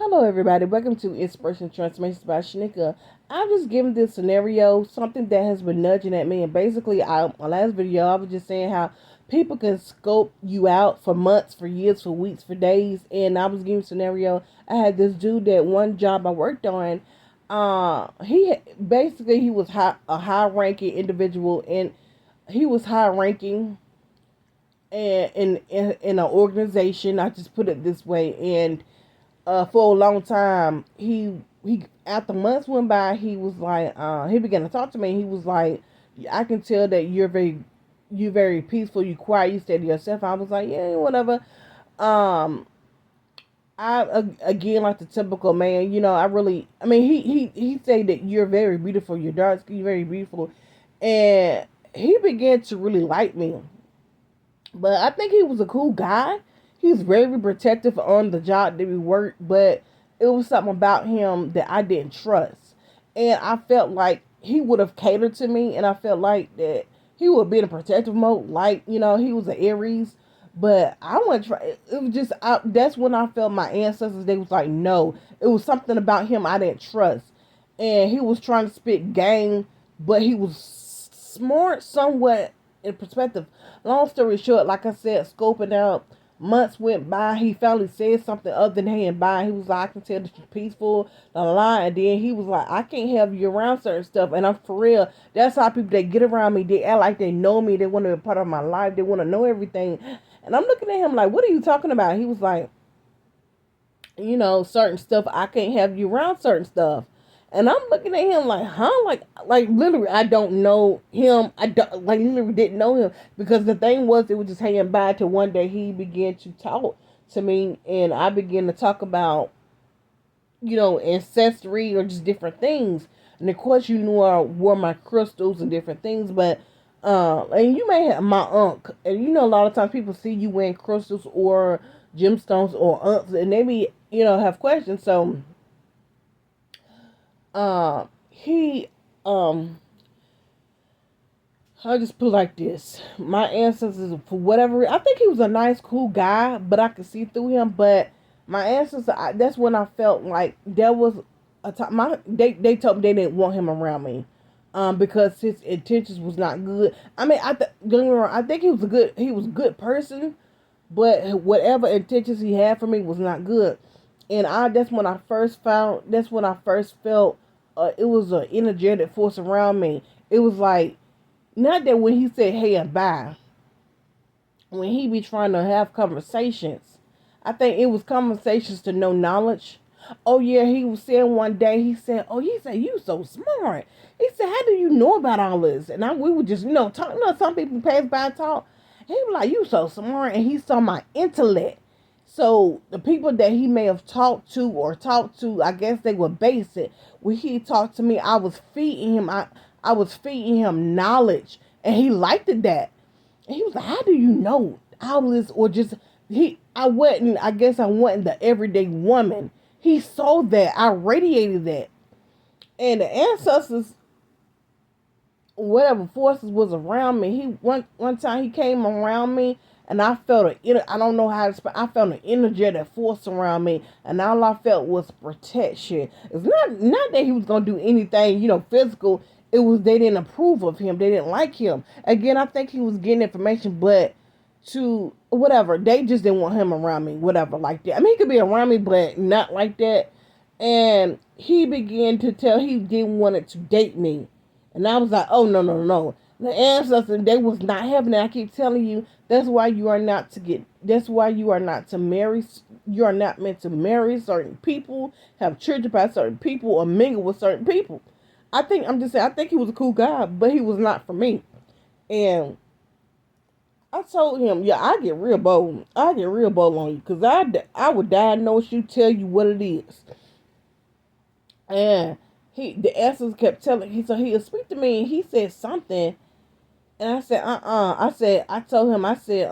Hello, everybody. Welcome to Inspiration Transformations by Shanika. I'm just giving this scenario, something that has been nudging at me. And basically, my last video, I was just saying how people can scope you out for months, for years, for weeks, for days. And I was giving a scenario. I had this dude that one job I worked on. He was a high ranking individual, and he was high ranking and in an organization. I just put it this way, and for a long time, he after months went by, he was like, he began to talk to me. He was like, I can tell that you're very peaceful, you quiet, you stay to yourself. I was like, yeah, whatever. Um, again, like the typical man, I mean, he said that you're very beautiful, you're dark skin, you're very beautiful, and he began to really like me. But I think he was a cool guy. He was very protective on the job that we worked, but it was something about him that I didn't trust. And I felt like he would have catered to me, and I felt like that he would be in a protective mode, like, he was an Aries. But I want to try. It was just, that's when I felt my ancestors, they was like, no. It was something about him I didn't trust. And he was trying to spit game, but he was smart somewhat in perspective. Long story short, like I said, scoping out, months went by. He finally said something other than hanging by. He was like, I can tell that you're peaceful, And then he was like, I can't have you around certain stuff. And I'm for real. That's how people that get around me, they act like they know me. They want to be a part of my life. They want to know everything. And I'm looking at him like, what are you talking about? He was like, certain stuff, I can't have you around certain stuff. And I'm looking at him like, huh? Like literally, I don't know him. I don't, like, literally didn't know him, because the thing was, it was just hanging by till one day he began to talk to me, and I began to talk about, ancestry or just different things. And of course, I wore my crystals and different things, but and you may have my unk, and a lot of times people see you wearing crystals or gemstones or unks, and they be, have questions. So he I'll just put it like this. My ancestors, for whatever, I think he was a nice, cool guy, but I could see through him. But my ancestors, that's when I felt like there was a time. They told me they didn't want him around me, because his intentions was not good. I mean, don't get me wrong, I think he was a good person, but whatever intentions he had for me was not good. And that's when I first felt, it was an energetic force around me. It was like, not that when he said hey and bye, when he be trying to have conversations, I think it was conversations to know knowledge. Oh yeah, he was saying one day, he said, you so smart. He said, how do you know about all this? And we would just, talk, some people pass by and talk. He was like, you so smart, and he saw my intellect. So the people that he may have talked to, I guess they would base it. When he talked to me, I was feeding him knowledge, and he liked it that. And he was like, how do you know all this? Or just, I guess I wasn't the everyday woman. He saw that. I radiated that. And the ancestors, whatever forces was around me, one time he came around me, and I felt I don't know how to explain. I felt an energetic force around me, and all I felt was protection. It's not that he was gonna do anything, physical. It was, they didn't approve of him. They didn't like him. Again, I think he was getting information, but to whatever, they just didn't want him around me. Whatever, like that. I mean, he could be around me, but not like that. And he began to tell he didn't want it to date me. And I was like, oh, no, no, no. The ancestors, they was not having it. I keep telling you, that's why you are not to marry, you are not meant to marry certain people, have children by certain people, or mingle with certain people. I'm just saying, I think he was a cool guy, but he was not for me. And I told him, yeah, I get real bold. I get real bold on you, because I would diagnose you, tell you what it is. And the essence kept telling, so he would speak to me, and he said something, and I said, I told him, I said,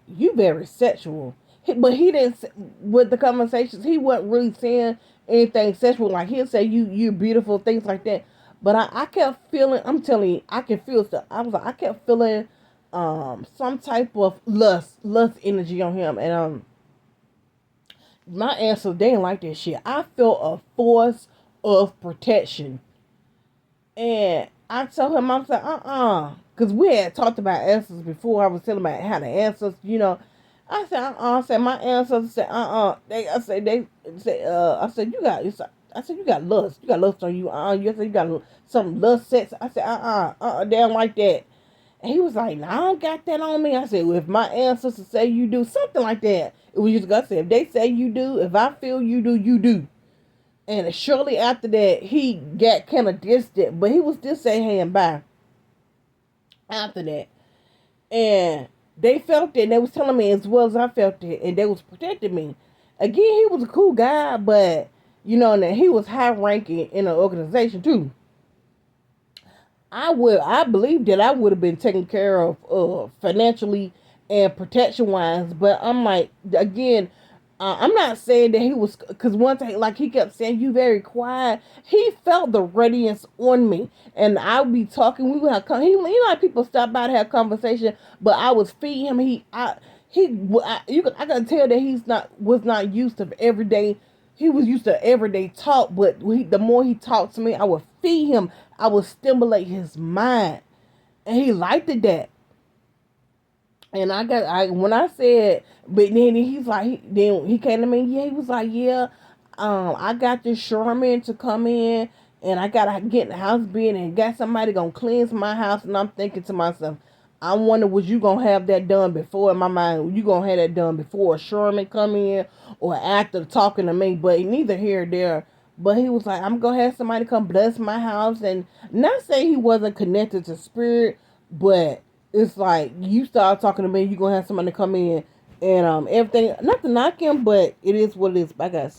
you very sexual. But he didn't, with the conversations, he wasn't really saying anything sexual. Like, he'll say, you're beautiful, things like that. But I kept feeling, I'm telling you, I can feel stuff. I was like, I kept feeling, some type of lust energy on him. And, My answer, they didn't like that shit. I felt a force of protection. And I told him, I was like, because we had talked about answers before. I was telling about how the answers, I said, I said, my answers said, I said, I said, you got lust. You got lust on you. You said you got some lust sex. I said, they don't like that. And he was like, nah, I don't got that on me. I said, well, if my ancestors say you do, something like that. It was just, I said, if they say you do, if I feel you do, you do. And shortly after that, he got kind of distant, but he was still saying hey and bye after that. And they felt it, and they was telling me as well as I felt it, and they was protecting me. Again, he was a cool guy, but, and he was high ranking in the organization too. I believe that I would have been taken care of financially and protection wise, but I'm like, again, I'm not saying that he was, because one thing, like he kept saying, you very quiet. He felt the radiance on me, and I would be talking. We would have come. He like people stop by to have conversation, but I was feeding him. I could tell that was not used to everyday. He was used to everyday talk, but the more he talked to me, I would feed him. I would stimulate his mind, and he liked that. And when I said, but then he's like, then he came to me, yeah, he was like, yeah, I got this Sherman to come in, and I gotta get in the house being, and got somebody gonna cleanse my house, and I'm thinking to myself, I wonder, was you gonna have that done before? In my mind, you gonna have that done before Sherman come in or after talking to me? But neither here or there. But he was like, I'm gonna have somebody come bless my house, and not saying he wasn't connected to spirit, but it's like you start talking to me, you're gonna have somebody come in and everything. Not to knock him, but it is what it is. Bye, guys.